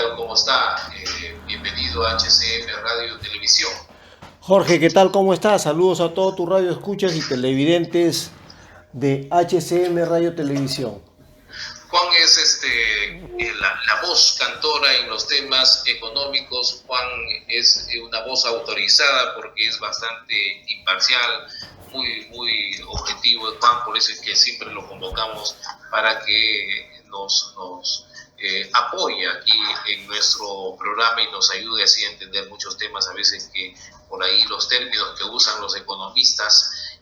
tal? ¿Cómo está? Bienvenido a HCM Radio Televisión. Jorge, ¿qué tal? ¿Cómo estás? Saludos a todos tus radio escuchas y televidentes de HCM Radio Televisión. Juan es la voz cantora en los temas económicos. Juan es una voz autorizada porque es bastante imparcial, muy objetivo. Juan, por eso es que siempre lo convocamos para que nos apoye aquí en nuestro programa y nos ayude así a entender muchos temas, a veces que por ahí los términos que usan los economistas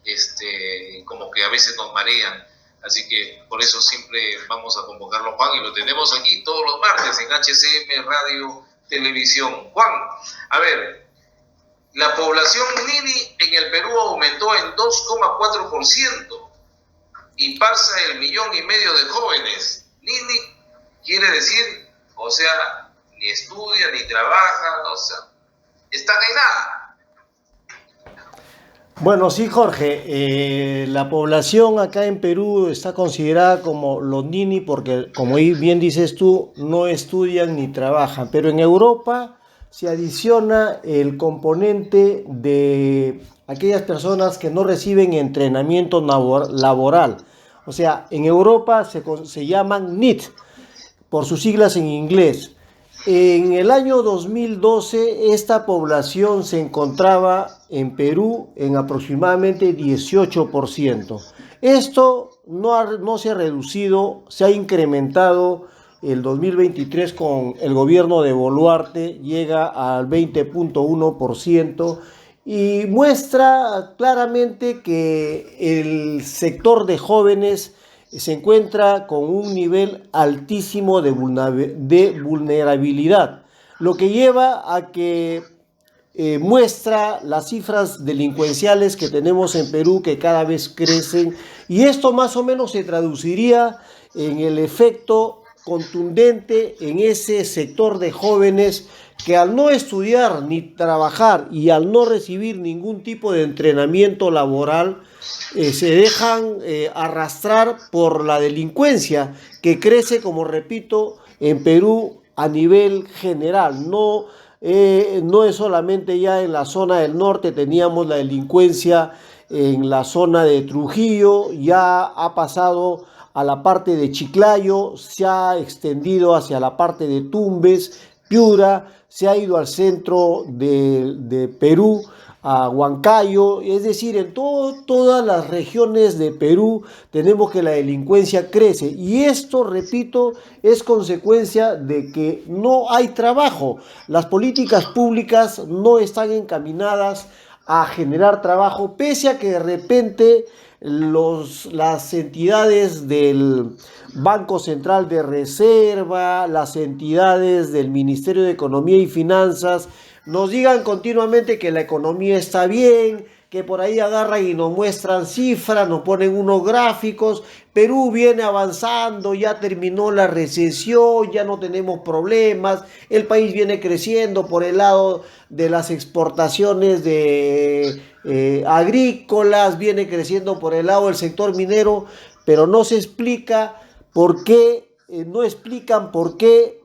como que a veces nos marean. Así que por eso siempre vamos a convocarlo, Juan, y lo tenemos aquí todos los martes en HCM Radio Televisión. Juan, a ver, la población Nini en el Perú aumentó en 2,4% y pasa el 1,5 millones de jóvenes. Nini quiere decir, o sea, ni estudian ni trabajan, o sea, están en nada. Bueno, sí, Jorge, la población acá en Perú está considerada como los Nini porque, como bien dices tú, no estudian ni trabajan, pero en Europa se adiciona el componente de aquellas personas que no reciben entrenamiento laboral. O sea, en Europa se llaman NEET, por sus siglas en inglés. En el año 2012 esta población se encontraba en Perú en aproximadamente 18%. Esto no se ha reducido, se ha incrementado. El 2023 con el gobierno de Boluarte llega al 20,1% y muestra claramente que el sector de jóvenes se encuentra con un nivel altísimo de vulnerabilidad, lo que lleva a que muestra las cifras delincuenciales que tenemos en Perú, que cada vez crecen, y esto más o menos se traduciría en el efecto contundente en ese sector de jóvenes que al no estudiar ni trabajar y al no recibir ningún tipo de entrenamiento laboral, se dejan arrastrar por la delincuencia que crece, como repito, en Perú a nivel general. No es solamente ya en la zona del norte, teníamos la delincuencia en la zona de Trujillo, ya ha pasado a la parte de Chiclayo, se ha extendido hacia la parte de Tumbes, Piura, se ha ido al centro de Perú, a Huancayo, es decir, en todas las regiones de Perú tenemos que la delincuencia crece y esto, repito, es consecuencia de que no hay trabajo. Las políticas públicas no están encaminadas a generar trabajo, pese a que de repente las entidades del Banco Central de Reserva, las entidades del Ministerio de Economía y Finanzas, nos digan continuamente que la economía está bien, que por ahí agarran y nos muestran cifras, nos ponen unos gráficos, Perú viene avanzando, ya terminó la recesión, ya no tenemos problemas, el país viene creciendo por el lado de las exportaciones de agrícolas, viene creciendo por el lado del sector minero, pero no se explica por qué, no explican por qué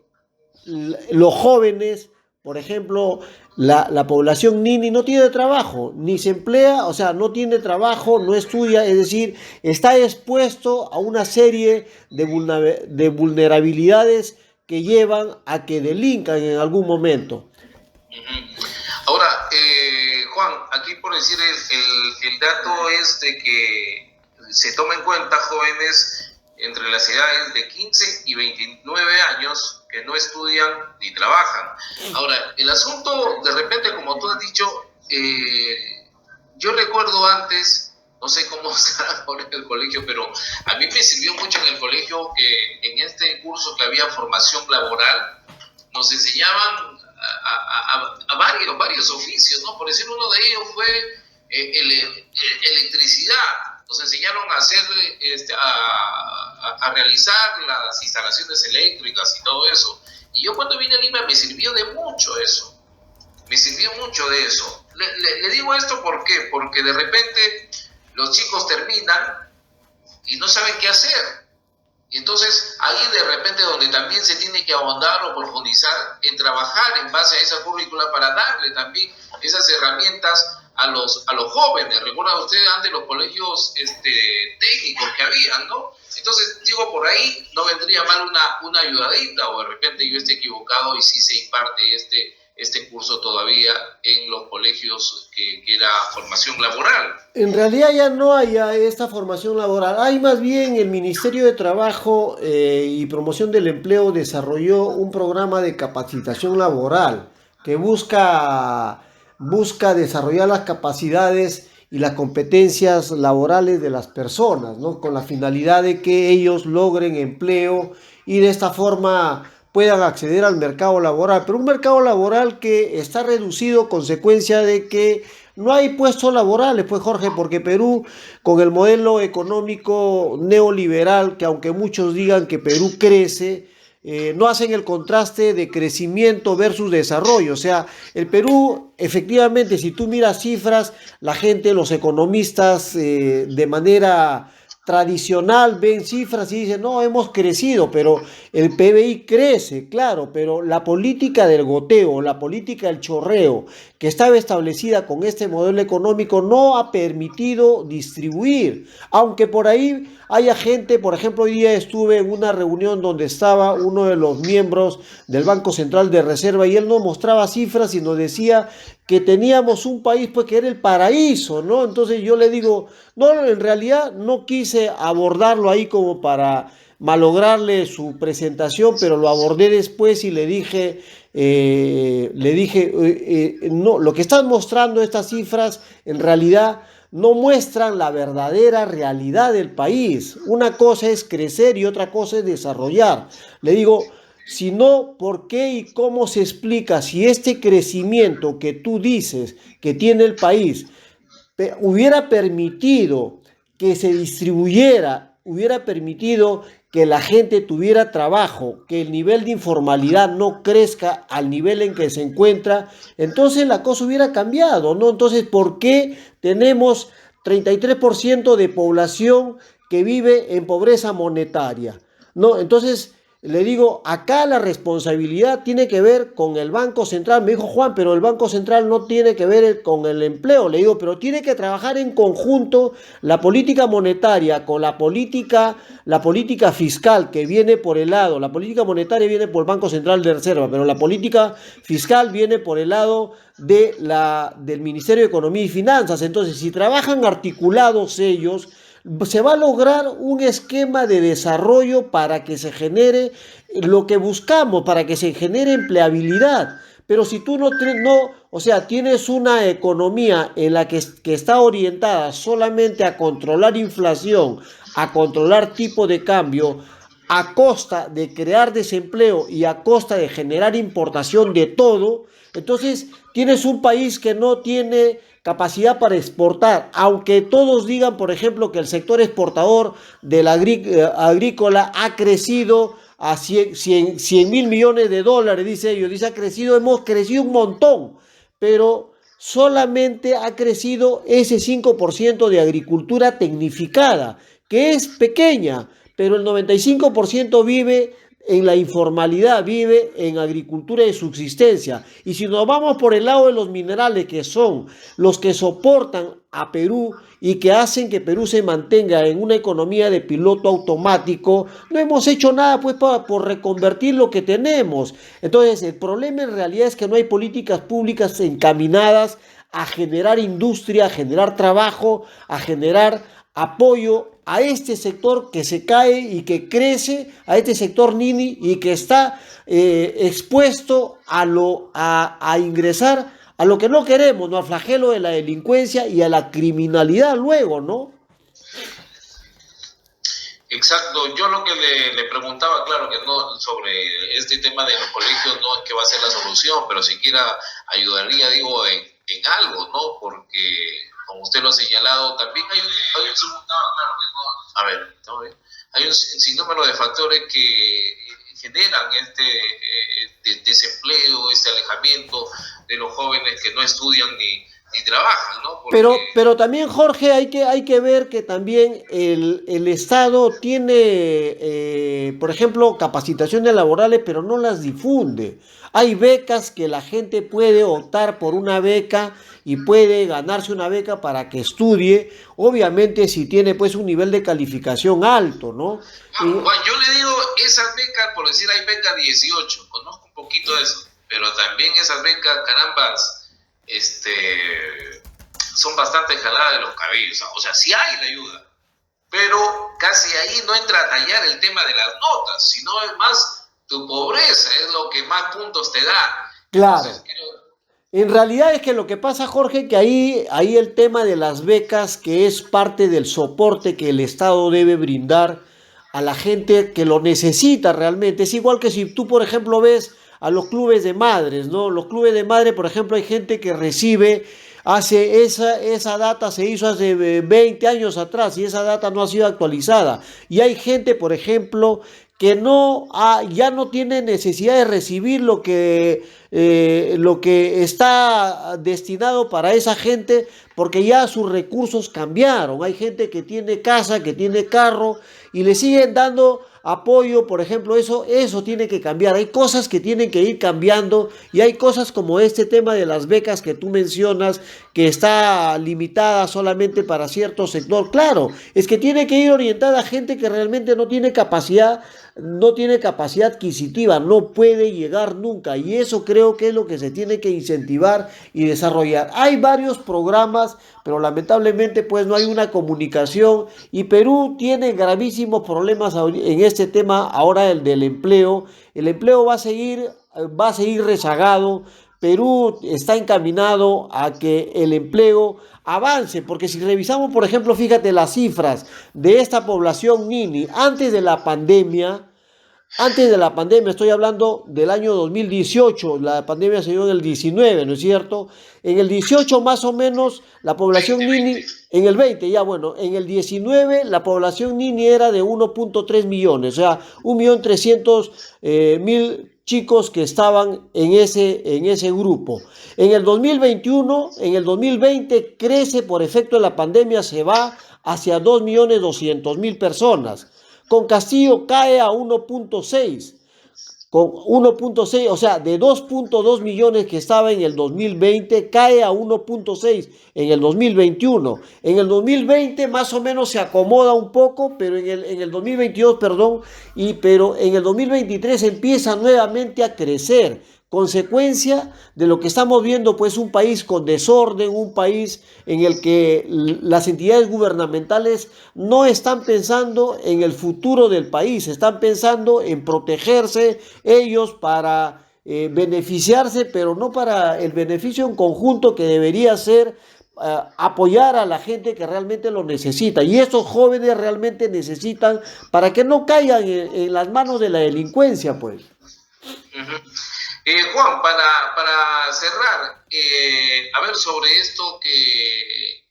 los jóvenes, por ejemplo, la población Nini no tiene trabajo, ni se emplea, o sea, no tiene trabajo, no estudia, es decir, está expuesto a una serie de vulnerabilidades que llevan a que delincan en algún momento. Ahora, Juan, aquí por decir el dato es de que se toma en cuenta jóvenes entre las edades de 15 y 29 años que no estudian ni trabajan. Ahora, el asunto, de repente, como tú has dicho, yo recuerdo antes, no sé cómo está ahora en el colegio, pero a mí me sirvió mucho en el colegio que en este curso que había formación laboral, nos enseñaban a varios oficios, ¿no? Por decir, uno de ellos fue electricidad. Nos enseñaron a hacer, a realizar las instalaciones eléctricas y todo eso. Y yo cuando vine a Lima me sirvió de mucho eso. Me sirvió mucho de eso. Le digo esto ¿por qué? Porque de repente los chicos terminan y no saben qué hacer. Y entonces ahí de repente donde también se tiene que ahondar o profundizar en trabajar en base a esa currícula para darle también esas herramientas a los jóvenes. Recuerda usted antes los colegios técnicos que habían, ¿no? Entonces, digo, por ahí no vendría mal una ayudadita, o de repente yo esté equivocado y sí se imparte este curso todavía en los colegios que era formación laboral. En realidad ya no hay esta formación laboral, hay más bien el Ministerio de Trabajo y Promoción del Empleo desarrolló un programa de capacitación laboral que busca desarrollar las capacidades y las competencias laborales de las personas, ¿no? Con la finalidad de que ellos logren empleo y de esta forma puedan acceder al mercado laboral, pero un mercado laboral que está reducido consecuencia de que no hay puestos laborales, pues Jorge, porque Perú, con el modelo económico neoliberal, que aunque muchos digan que Perú crece, no hacen el contraste de crecimiento versus desarrollo. O sea, el Perú, efectivamente, si tú miras cifras, la gente, los economistas, de manera tradicional ven cifras y dicen, no, hemos crecido, pero el PBI crece, claro, pero la política del goteo, la política del chorreo, que estaba establecida con este modelo económico, no ha permitido distribuir, aunque por ahí haya gente, por ejemplo, hoy día estuve en una reunión donde estaba uno de los miembros del Banco Central de Reserva y él no mostraba cifras, sino decía que teníamos un país pues que era el paraíso, ¿no? Entonces yo le digo, no, en realidad no quise abordarlo ahí como para malograrle su presentación, pero lo abordé después y no, lo que están mostrando estas cifras en realidad no muestran la verdadera realidad del país. Una cosa es crecer y otra cosa es desarrollar. Le digo, si no, ¿por qué y cómo se explica si este crecimiento que tú dices que tiene el país hubiera permitido que se distribuyera, hubiera permitido que la gente tuviera trabajo, que el nivel de informalidad no crezca al nivel en que se encuentra, entonces la cosa hubiera cambiado, ¿no? Entonces, ¿por qué tenemos 33% de población que vive en pobreza monetaria? ¿No? Entonces, le digo, acá la responsabilidad tiene que ver con el Banco Central. Me dijo Juan, pero el Banco Central no tiene que ver con el empleo. Le digo, pero tiene que trabajar en conjunto la política monetaria con la política fiscal que viene por el lado. La política monetaria viene por el Banco Central de Reserva, pero la política fiscal viene por el lado del Ministerio de Economía y Finanzas. Entonces, si trabajan articulados ellos, se va a lograr un esquema de desarrollo para que se genere lo que buscamos, para que se genere empleabilidad. Pero si tú o sea, tienes una economía en la que está orientada solamente a controlar inflación, a controlar tipo de cambio, a costa de crear desempleo y a costa de generar importación de todo, entonces tienes un país que no tiene capacidad para exportar, aunque todos digan, por ejemplo, que el sector exportador del agrícola ha crecido a 100 mil millones de dólares, dice ellos, dice, hemos crecido un montón, pero solamente ha crecido ese 5% de agricultura tecnificada, que es pequeña, pero el 95% vive en la informalidad, vive en agricultura de subsistencia. Y si nos vamos por el lado de los minerales, que son los que soportan a Perú y que hacen que Perú se mantenga en una economía de piloto automático, no hemos hecho nada pues por reconvertir lo que tenemos. Entonces el problema en realidad es que no hay políticas públicas encaminadas a generar industria, a generar trabajo, a generar apoyo a este sector que se cae y que crece, a este sector Nini y que está expuesto a ingresar a lo que no queremos, ¿no? Al flagelo de la delincuencia y a la criminalidad luego, ¿no? Exacto, yo lo que le preguntaba, claro que no, sobre este tema de los colegios no es que va a ser la solución, pero siquiera ayudaría, digo, en algo, ¿no? Porque, como usted lo ha señalado, también hay un claro que no, a ver, ¿no? Hay un sinnúmero de factores que generan este desempleo, este alejamiento de los jóvenes que no estudian ni y trabajan, ¿no? Pero también, Jorge, hay que ver que también el Estado tiene, por ejemplo, capacitaciones laborales, pero no las difunde. Hay becas que la gente puede optar por una beca y puede ganarse una beca para que estudie, obviamente si tiene pues un nivel de calificación alto, ¿no? Bueno, yo le digo esas becas, por decir, hay beca 18, conozco un poquito de eso, pero también esas becas, carambas, son bastante jaladas de los cabellos, o sea, sí hay la ayuda, pero casi ahí no entra a tallar el tema de las notas, sino es más tu pobreza, es lo que más puntos te da. Claro. Entonces, en realidad es que lo que pasa, Jorge, que ahí el tema de las becas, que es parte del soporte que el Estado debe brindar a la gente que lo necesita realmente. Es igual que si tú, por ejemplo, ves a los clubes de madres, ¿no? Los clubes de madres, por ejemplo, hay gente que recibe, esa data se hizo hace 20 años atrás y esa data no ha sido actualizada. Y hay gente, por ejemplo, que ya no tiene necesidad de recibir lo que está destinado para esa gente, porque ya sus recursos cambiaron. Hay gente que tiene casa, que tiene carro y le siguen dando apoyo, por ejemplo, eso tiene que cambiar. Hay cosas que tienen que ir cambiando y hay cosas como este tema de las becas que tú mencionas, que está limitada solamente para cierto sector. Claro, es que tiene que ir orientada a gente que realmente no tiene capacidad adquisitiva, no puede llegar nunca, y eso creo que es lo que se tiene que incentivar y desarrollar. Hay varios programas, pero lamentablemente pues no hay una comunicación, y Perú tiene gravísimos problemas en este tema ahora, el del empleo. El empleo va a seguir rezagado. Perú está encaminado a que el empleo avance, porque si revisamos, por ejemplo, fíjate las cifras de esta población Nini antes de la pandemia, estoy hablando del año 2018, la pandemia se dio en el 19, ¿no es cierto? En el 18 más o menos la población Nini, en el 20 ya bueno, en el 19 la población Nini era de 1.3 millones, o sea, 1.300.000 chicos que estaban en ese grupo. En el 2021, en el 2020 crece por efecto de la pandemia, se va hacia 2.200.000 personas. Con Castillo cae a 1.6, o sea, de 2.2 millones que estaba en el 2020, cae a 1.6 en el 2021. En el 2020 más o menos se acomoda un poco, pero en el 2022, perdón, pero en el 2023 empieza nuevamente a crecer. Consecuencia de lo que estamos viendo, pues un país con desorden, un país en el que las entidades gubernamentales no están pensando en el futuro del país, están pensando en protegerse ellos para beneficiarse, pero no para el beneficio en conjunto que debería ser apoyar a la gente que realmente lo necesita. Y estos jóvenes realmente necesitan para que no caigan en las manos de la delincuencia, pues. Juan, para cerrar, a ver, sobre esto que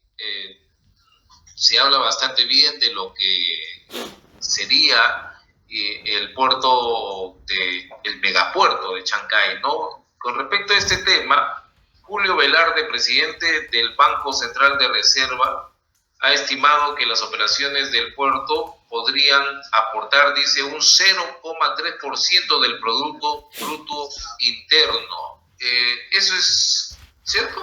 se habla bastante bien de lo que sería el megapuerto de Chancay, ¿no? Con respecto a este tema, Julio Velarde, presidente del Banco Central de Reserva, ha estimado que las operaciones del puerto podrían aportar, dice, un 0,3% del Producto Bruto Interno. ¿Eso es cierto?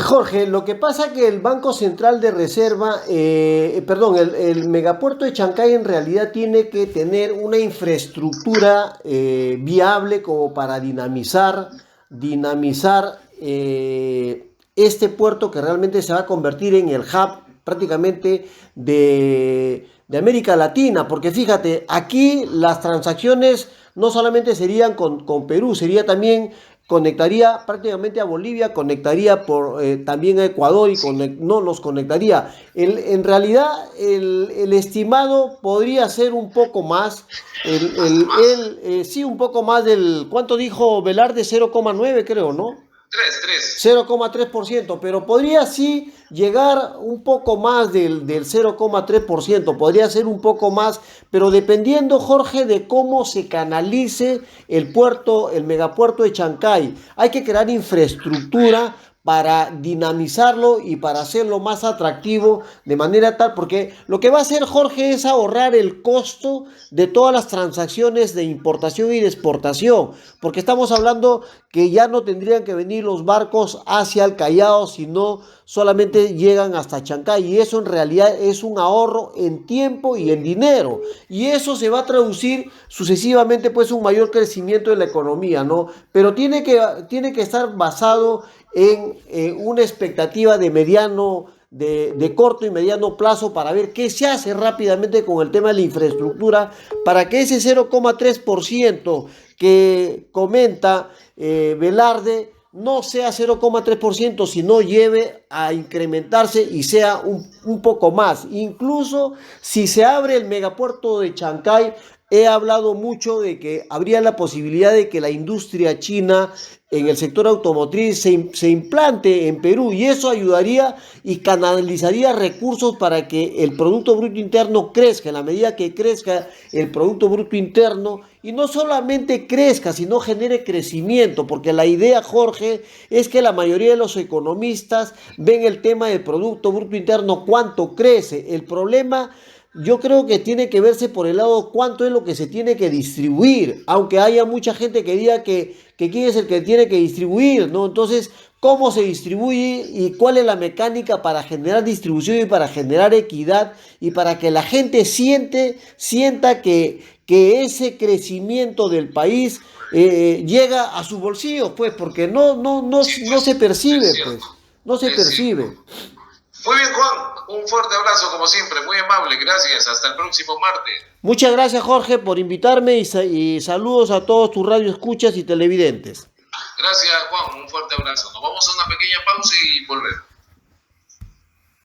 Jorge, lo que pasa es que el Banco Central de Reserva, el megapuerto de Chancay en realidad tiene que tener una infraestructura viable como para dinamizar este puerto, que realmente se va a convertir en el hub prácticamente de América Latina, porque fíjate, aquí las transacciones no solamente serían con Perú, sería también, conectaría prácticamente a Bolivia, conectaría también a Ecuador y no nos conectaría. En realidad el estimado podría ser un poco más, sí, un poco más del, ¿cuánto dijo Velarde? 0,9 creo, ¿no? 0,3%, pero podría sí llegar un poco más del 0,3%, podría ser un poco más, pero dependiendo, Jorge, de cómo se canalice el puerto, el megapuerto de Chancay. Hay que crear infraestructura para dinamizarlo y para hacerlo más atractivo de manera tal, porque lo que va a hacer, Jorge, es ahorrar el costo de todas las transacciones de importación y de exportación, porque estamos hablando que ya no tendrían que venir los barcos hacia el Callao, sino solamente llegan hasta Chancay, y eso en realidad es un ahorro en tiempo y en dinero, y eso se va a traducir sucesivamente pues un mayor crecimiento de la economía, ¿no? Pero tiene que estar basado en una expectativa de mediano, de corto y mediano plazo, para ver qué se hace rápidamente con el tema de la infraestructura, para que ese 0,3% que comenta Velarde no sea 0,3%, sino lleve a incrementarse y sea un poco más. Incluso si se abre el megapuerto de Chancay, he hablado mucho de que habría la posibilidad de que la industria china en el sector automotriz se implante en Perú, y eso ayudaría y canalizaría recursos para que el Producto Bruto Interno crezca. En la medida que crezca el Producto Bruto Interno, y no solamente crezca, sino genere crecimiento, porque la idea, Jorge, es que la mayoría de los economistas ven el tema del Producto Bruto Interno, cuánto crece. El problema, yo creo que tiene que verse por el lado cuánto es lo que se tiene que distribuir, aunque haya mucha gente que diga que quién es el que tiene que distribuir, ¿no? Entonces, ¿cómo se distribuye y cuál es la mecánica para generar distribución y para generar equidad y para que la gente sienta que ese crecimiento del país llega a su bolsillo, pues, porque no se percibe, pues, no se percibe. Muy bien, Juan, un fuerte abrazo como siempre, muy amable, gracias, hasta el próximo martes. Muchas gracias, Jorge, por invitarme y saludos a todos tus radioescuchas y televidentes. Gracias, Juan, un fuerte abrazo. Nos vamos a una pequeña pausa y volvemos.